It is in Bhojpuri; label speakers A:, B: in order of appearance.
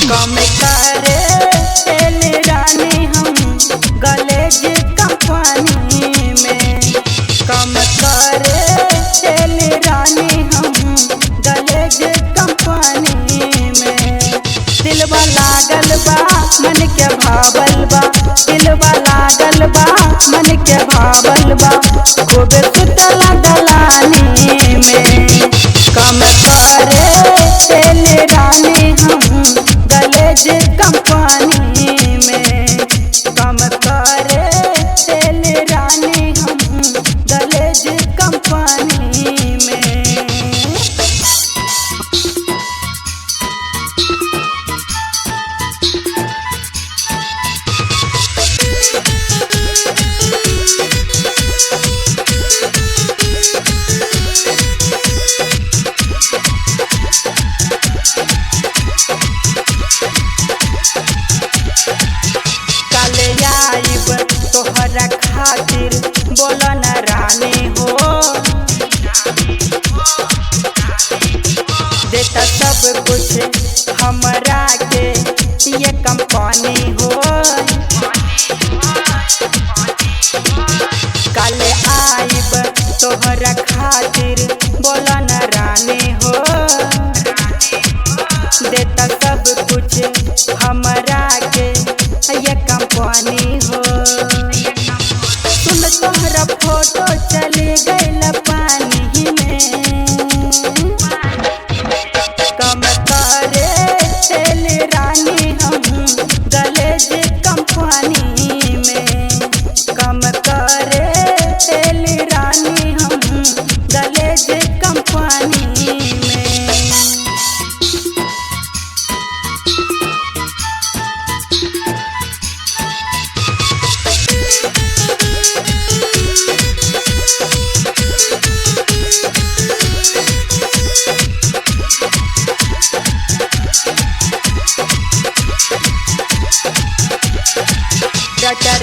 A: कम करे तेल रानी हम गलेज कंपनी में। कम करे तेल रानी हम गलेज कंपनी में। दिलवा लागल बा मन के भावल बा, दिलवा लागल बा मन के भावल बा, खूब सुतला दलानी में। कम करे तेल रानी हम गलेज कंपनी में। कम करे तेल रानी हम गलेज कंपनी में। तोहरा खातिर बोला न रानी हो, देता सब कुछ हमरा के ये कंपनी हो। कल आइब तोहरा खातिर बोला न रानी हो, देता सब कुछ हमरा के ये कंपनी हो। तोहरा फोटो चले गइल पानी में। कम करे तेल रानी हम गलेज कंपनी में। कम करे तेल रानी हम गलेज कंपनी में। डॉक्टर